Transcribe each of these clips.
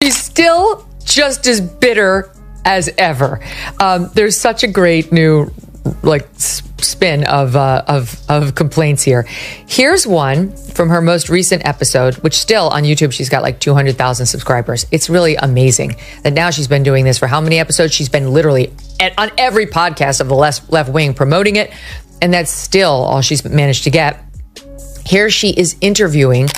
she's still just as bitter as ever. There's such a great new spin of complaints here. Here's one from her most recent episode, which still on YouTube, she's got like 200,000 subscribers. It's really amazing that now she's been doing this for how many episodes? She's been literally on every podcast of the left wing promoting it. And that's still all she's managed to get. Here she is interviewing.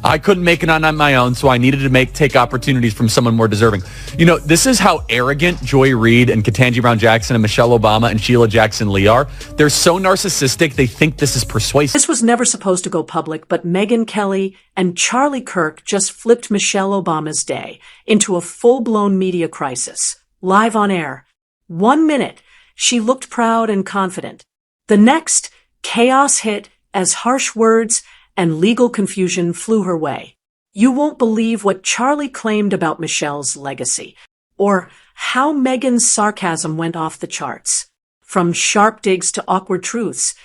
I couldn't make it on my own, so I needed to take opportunities from someone more deserving. You know, this is how arrogant Joy Reid and Ketanji Brown Jackson and Michelle Obama and Sheila Jackson Lee are. They're so narcissistic, they think this is persuasive. This was never supposed to go public, but Megyn Kelly and Charlie Kirk just flipped Michelle Obama's day into a full-blown media crisis, live on air. 1 minute, she looked proud and confident. The next, chaos hit as harsh words and legal confusion flew her way. You won't believe what Charlie claimed about Michelle's legacy, or how Megyn's sarcasm went off the charts. From sharp digs to awkward truths,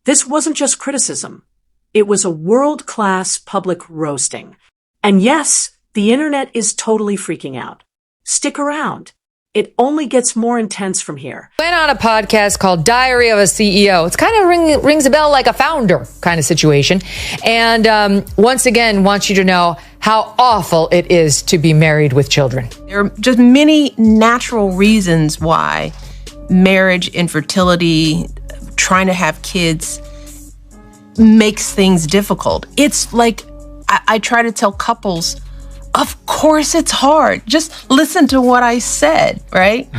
this wasn't just criticism. It was a world-class public roasting. And yes, the internet is totally freaking out. Stick around. It only gets more intense from here. Went on a podcast called Diary of a CEO. It's kind of rings a bell like a founder kind of situation. And once again, wants you to know how awful it is to be married with children. There are just many natural reasons why marriage, infertility, trying to have kids makes things difficult. It's like I try to tell couples, of course it's hard. Just listen to what I said, right?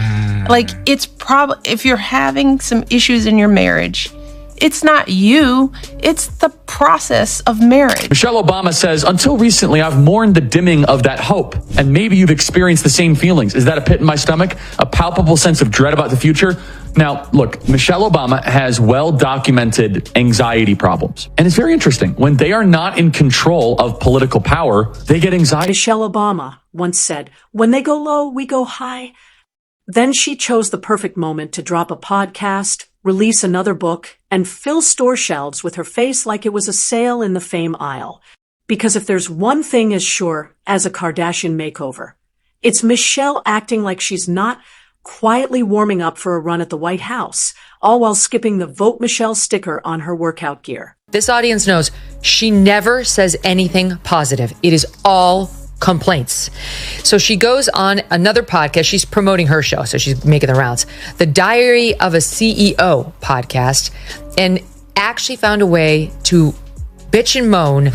Like, it's probably, if you're having some issues in your marriage, it's not you, it's the process of marriage. Michelle Obama says, until recently, I've mourned the dimming of that hope. And maybe you've experienced the same feelings. Is that a pit in my stomach? A palpable sense of dread about the future? Now, look, Michelle Obama has well-documented anxiety problems. And it's very interesting. When they are not in control of political power, they get anxiety. Michelle Obama once said, "When they go low, we go high." Then she chose the perfect moment to drop a podcast, release another book, and fill store shelves with her face like it was a sale in the fame aisle. Because if there's one thing as sure as a Kardashian makeover, it's Michelle acting like she's not quietly warming up for a run at the White House, all while skipping the Vote Michelle sticker on her workout gear. This audience knows she never says anything positive. It is all complaints. So she goes on another podcast. She's promoting her show, so she's making the rounds. The Diary of a CEO podcast, and actually found a way to bitch and moan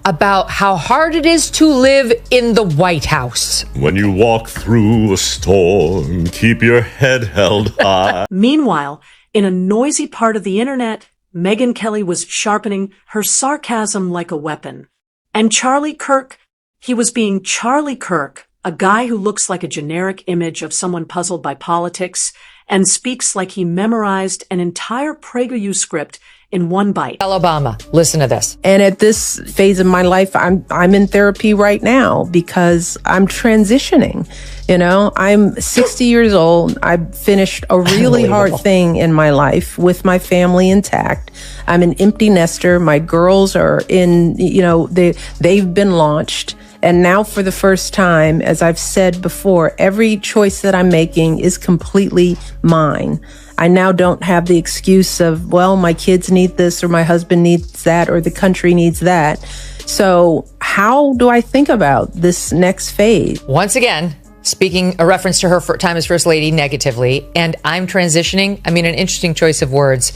about how hard it is to live in the White House. When you walk through a storm, keep your head held high. Meanwhile, in a noisy part of the internet, Megyn Kelly was sharpening her sarcasm like a weapon. And Charlie Kirk, he was being Charlie Kirk, a guy who looks like a generic image of someone puzzled by politics and speaks like he memorized an entire PragerU script in one bite. Obama, listen to this. And at this phase of my life, I'm in therapy right now because I'm transitioning. You know, I'm 60 years old. I've finished a really hard thing in my life with my family intact. I'm an empty nester. My girls are in, you know, they've been launched. And now for the first time, as I've said before, every choice that I'm making is completely mine. I now don't have the excuse of, well, my kids need this or my husband needs that or the country needs that. So how do I think about this next phase? Once again, speaking a reference to her time as First Lady negatively, and I'm transitioning. I mean, an interesting choice of words,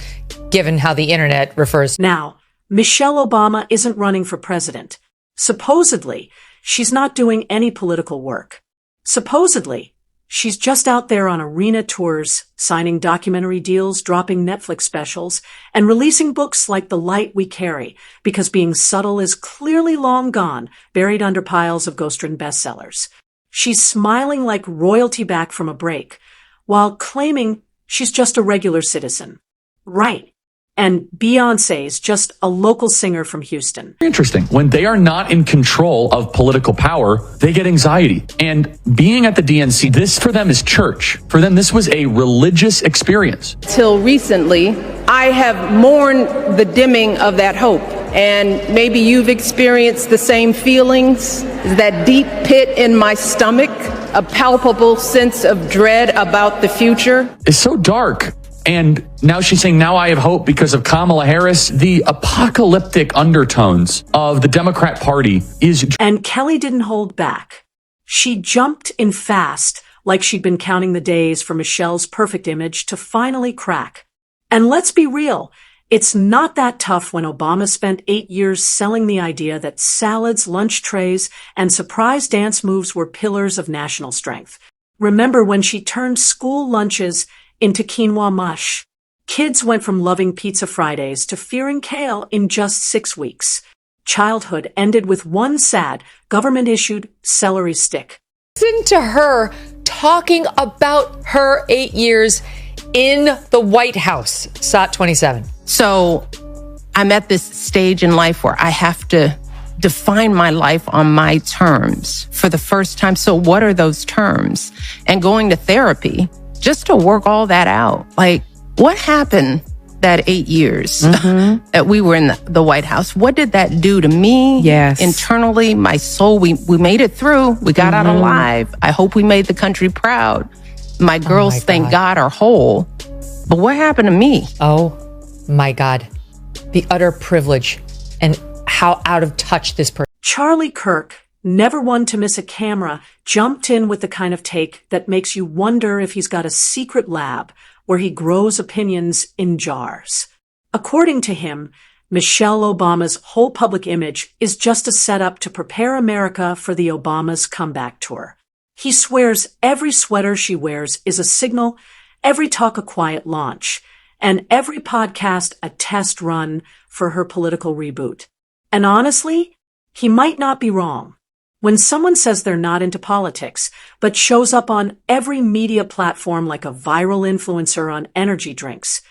given how the internet refers. Now, Michelle Obama isn't running for president. Supposedly, she's not doing any political work. Supposedly, she's just out there on arena tours, signing documentary deals, dropping Netflix specials, and releasing books like The Light We Carry, because being subtle is clearly long gone, buried under piles of ghost-written bestsellers. She's smiling like royalty back from a break, while claiming she's just a regular citizen. Right. And Beyoncé's just a local singer from Houston. Interesting. When they are not in control of political power, they get anxiety. And being at the DNC, this for them is church. For them, this was a religious experience. Till recently, I have mourned the dimming of that hope. And maybe you've experienced the same feelings, that deep pit in my stomach, a palpable sense of dread about the future. It's so dark. And now she's saying, now I have hope because of Kamala Harris. The apocalyptic undertones of the Democrat Party is... And Kelly didn't hold back. She jumped in fast, like she'd been counting the days for Michelle's perfect image to finally crack. And let's be real, it's not that tough when Obama spent 8 years selling the idea that salads, lunch trays, and surprise dance moves were pillars of national strength. Remember when she turned school lunches into quinoa mush? Kids went from loving Pizza Fridays to fearing kale in just 6 weeks. Childhood ended with one sad, government-issued celery stick. Listen to her talking about her 8 years in the White House. SOT 27. So I'm at this stage in life where I have to define my life on my terms for the first time. So what are those terms? And going to therapy just to work all that out. Like, what happened that 8 years that we were in the White House? What did that do to me? Yes. Internally, my soul, we made it through. We got out alive. I hope we made the country proud. My girls, thank God, are whole. But what happened to me? Oh my God. The utter privilege and how out of touch this person. Charlie Kirk, never one to miss a camera, jumped in with the kind of take that makes you wonder if he's got a secret lab where he grows opinions in jars. According to him, Michelle Obama's whole public image is just a setup to prepare America for the Obama's comeback tour. He swears every sweater she wears is a signal, every talk a quiet launch, and every podcast a test run for her political reboot. And honestly, he might not be wrong. When someone says they're not into politics, but shows up on every media platform like a viral influencer on energy drinks,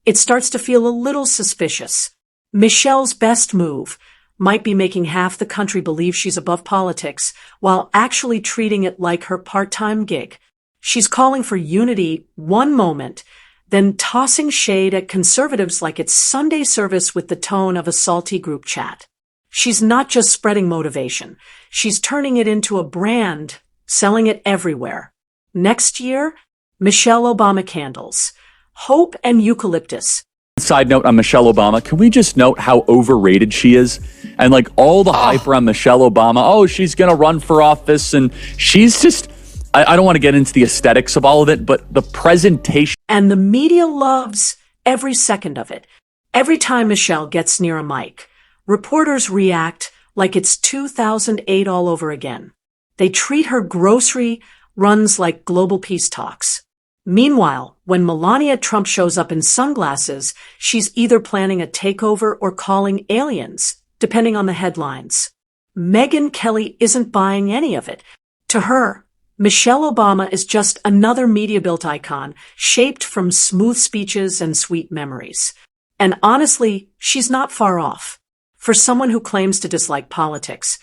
it starts to feel a little suspicious. Michelle's best move might be making half the country believe she's above politics while actually treating it like her part-time gig. She's calling for unity one moment, then tossing shade at conservatives like it's Sunday service with the tone of a salty group chat. She's not just spreading motivation. She's turning it into a brand, selling it everywhere. Next year, Michelle Obama candles, hope and eucalyptus. Side note on Michelle Obama, can we just note how overrated she is? And like all the hype around Michelle Obama, oh, she's going to run for office. And she's just, I don't want to get into the aesthetics of all of it, but the presentation. And the media loves every second of it. Every time Michelle gets near a mic, reporters react like it's 2008 all over again. They treat her grocery runs like global peace talks. Meanwhile, when Melania Trump shows up in sunglasses, she's either planning a takeover or calling aliens, depending on the headlines. Megyn Kelly isn't buying any of it. To her, Michelle Obama is just another media-built icon, shaped from smooth speeches and sweet memories. And honestly, she's not far off. For someone who claims to dislike politics,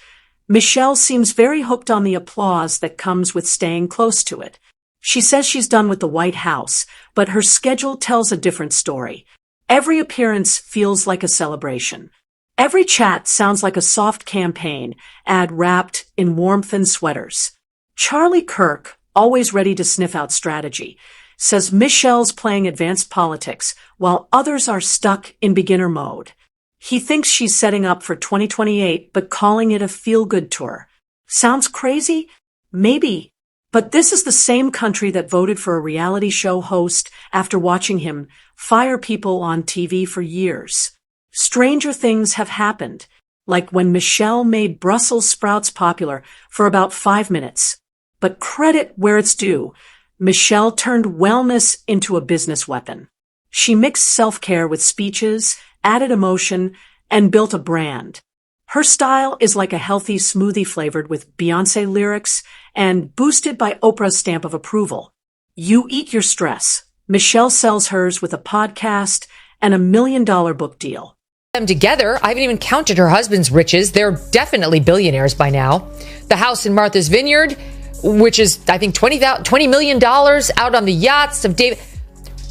Michelle seems very hooked on the applause that comes with staying close to it. She says she's done with the White House, but her schedule tells a different story. Every appearance feels like a celebration. Every chat sounds like a soft campaign ad wrapped in warmth and sweaters. Charlie Kirk, always ready to sniff out strategy, says Michelle's playing advanced politics while others are stuck in beginner mode. He thinks she's setting up for 2028, but calling it a feel-good tour. Sounds crazy? Maybe. But this is the same country that voted for a reality show host after watching him fire people on TV for years. Stranger things have happened, like when Michelle made Brussels sprouts popular for about 5 minutes. But credit where it's due, Michelle turned wellness into a business weapon. She mixed self-care with speeches, added emotion, and built a brand. Her style is like a healthy smoothie flavored with Beyoncé lyrics and boosted by Oprah's stamp of approval. You eat your stress. Michelle sells hers with a podcast and $1 million book deal. Them together, I haven't even counted her husband's riches. They're definitely billionaires by now. The house in Martha's Vineyard, which is, I think, $20 million out on the yachts of David.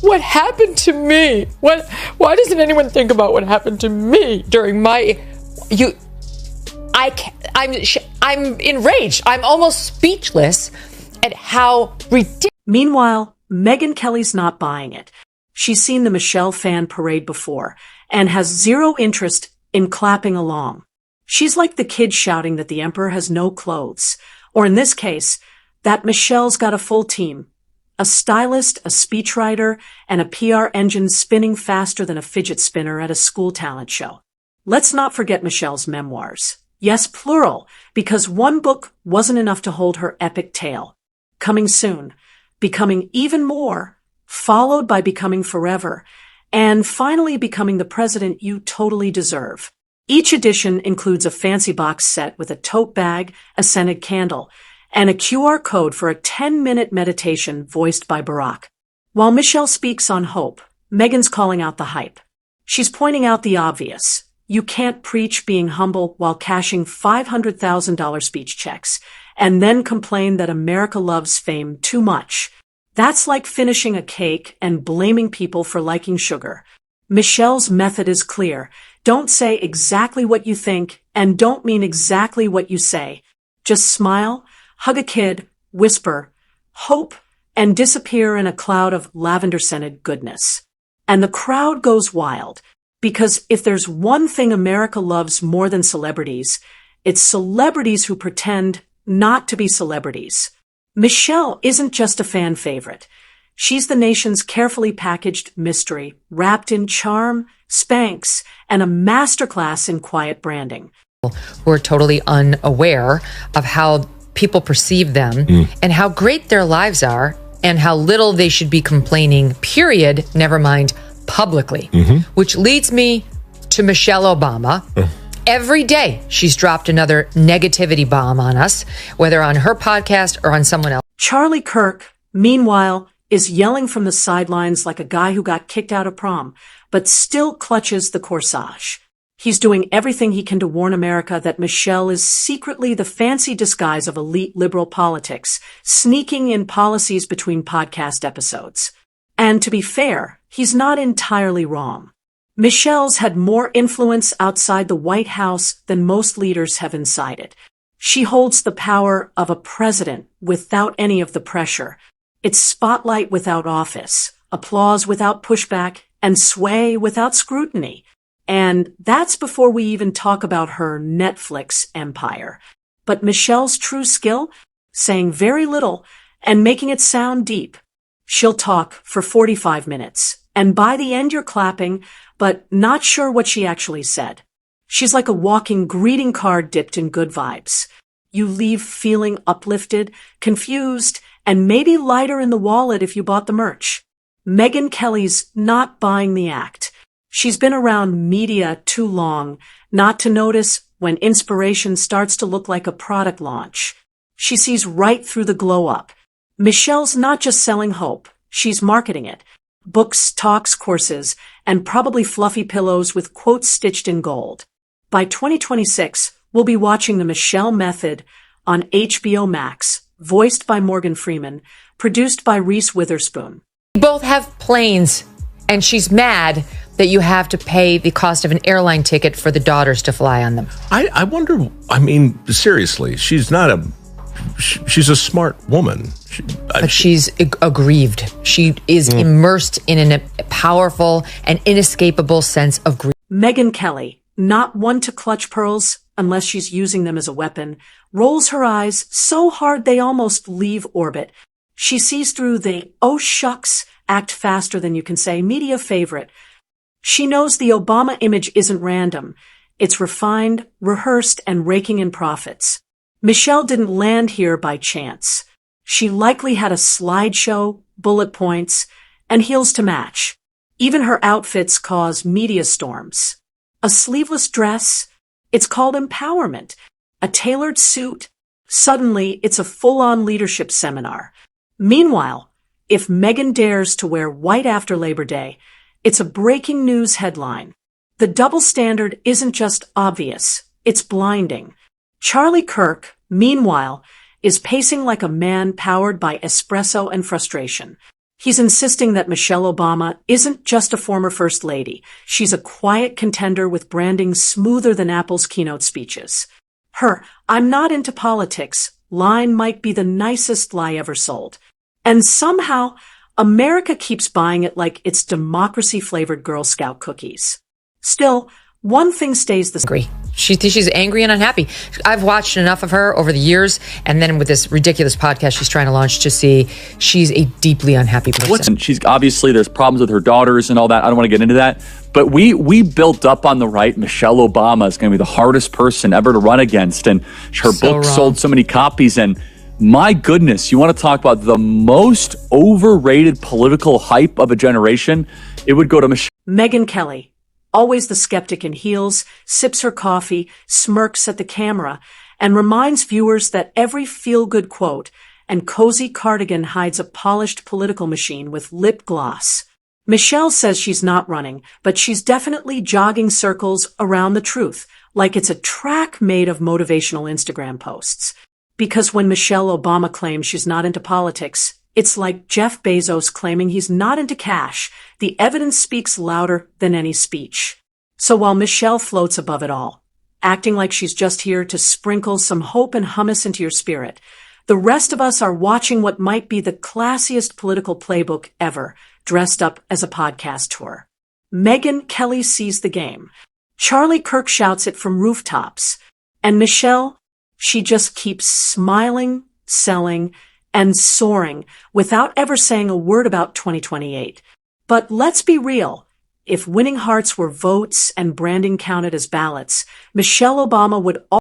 what happened to me? Why doesn't anyone think about what happened to me during my, I'm enraged. I'm almost speechless at how ridiculous. Meanwhile, Megyn Kelly's not buying it. She's seen the Michelle fan parade before and has zero interest in clapping along. She's like the kid shouting that the emperor has no clothes, or in this case, that Michelle's got a full team. A stylist, a speechwriter, and a PR engine spinning faster than a fidget spinner at a school talent show. Let's not forget Michelle's memoirs. Yes, plural, because one book wasn't enough to hold her epic tale. Coming soon, becoming even more, followed by becoming forever, and finally becoming the president you totally deserve. Each edition includes a fancy box set with a tote bag, a scented candle, and a QR code for a 10-minute meditation voiced by Barack. While Michelle speaks on hope, Megyn's calling out the hype. She's pointing out the obvious. You can't preach being humble while cashing $500,000 speech checks, and then complain that America loves fame too much. That's like finishing a cake and blaming people for liking sugar. Michelle's method is clear. Don't say exactly what you think, and don't mean exactly what you say. Just smile, hug a kid, whisper, hope, and disappear in a cloud of lavender-scented goodness. And the crowd goes wild, because if there's one thing America loves more than celebrities, it's celebrities who pretend not to be celebrities. Michelle isn't just a fan favorite. She's the nation's carefully packaged mystery, wrapped in charm, Spanx, and a masterclass in quiet branding. Who are totally unaware of how people perceive them and how great their lives are and how little they should be complaining, period, never mind publicly. Which leads me to Michelle Obama. Every day she's dropped another negativity bomb on us, whether on her podcast or on someone else. Charlie Kirk, meanwhile, is yelling from the sidelines like a guy who got kicked out of prom, but still clutches the corsage. He's doing everything he can to warn America that Michelle is secretly the fancy disguise of elite liberal politics, sneaking in policies between podcast episodes. And to be fair, he's not entirely wrong. Michelle's had more influence outside the White House than most leaders have inside it. She holds the power of a president without any of the pressure. It's spotlight without office, applause without pushback, and sway without scrutiny. And that's before we even talk about her Netflix empire. But Michelle's true skill? Saying very little and making it sound deep. She'll talk for 45 minutes, and by the end you're clapping, but not sure what she actually said. She's like a walking greeting card dipped in good vibes. You leave feeling uplifted, confused, and maybe lighter in the wallet if you bought the merch. Megyn Kelly's not buying the act. She's been around media too long not to notice when inspiration starts to look like a product launch. She sees right through the glow up. Michelle's not just selling hope, she's marketing it. Books, talks, courses, and probably fluffy pillows with quotes stitched in gold. By 2026, we'll be watching The Michelle Method on HBO Max, voiced by Morgan Freeman, produced by Reese Witherspoon. We both have planes, and she's mad that you have to pay the cost of an airline ticket for the daughters to fly on them. I wonder, I mean, seriously, she's a smart woman. But she's aggrieved. She is immersed in a powerful and inescapable sense of grief. Megyn Kelly, not one to clutch pearls unless she's using them as a weapon, rolls her eyes so hard they almost leave orbit. She sees through the, oh shucks, act faster than you can say, media favorite. She knows the Obama image isn't random. It's refined, rehearsed, and raking in profits. Michelle didn't land here by chance. She likely had a slideshow, bullet points, and heels to match. Even her outfits cause media storms. A sleeveless dress, it's called empowerment. A tailored suit, suddenly it's a full-on leadership seminar. Meanwhile, if Megyn dares to wear white after Labor Day, it's a breaking news headline. The double standard isn't just obvious, it's blinding. Charlie Kirk, meanwhile, is pacing like a man powered by espresso and frustration. He's insisting that Michelle Obama isn't just a former first lady. She's a quiet contender with branding smoother than Apple's keynote speeches. Her "I'm not into politics" line might be the nicest lie ever sold. And somehow, America keeps buying it like it's democracy-flavored Girl Scout cookies. Still, one thing stays the same. She's angry and unhappy. I've watched enough of her over the years, and then with this ridiculous podcast she's trying to launch, to see she's a deeply unhappy person. She's obviously, there's problems with her daughters and all that. I don't want to get into that. But we built up on the right. Michelle Obama is going to be the hardest person ever to run against. And her book sold so many copies. And my goodness, you want to talk about the most overrated political hype of a generation? It would go to Michelle. Megyn Kelly, always the skeptic in heels, sips her coffee, smirks at the camera, and reminds viewers that every feel-good quote and cozy cardigan hides a polished political machine with lip gloss. Michelle says she's not running, but she's definitely jogging circles around the truth, like it's a track made of motivational Instagram posts. Because when Michelle Obama claims she's not into politics, it's like Jeff Bezos claiming he's not into cash. The evidence speaks louder than any speech. So while Michelle floats above it all, acting like she's just here to sprinkle some hope and hummus into your spirit, the rest of us are watching what might be the classiest political playbook ever, dressed up as a podcast tour. Megyn Kelly sees the game. Charlie Kirk shouts it from rooftops. And Michelle, she just keeps smiling, selling, and soaring without ever saying a word about 2028. But let's be real. If winning hearts were votes and branding counted as ballots, Michelle Obama would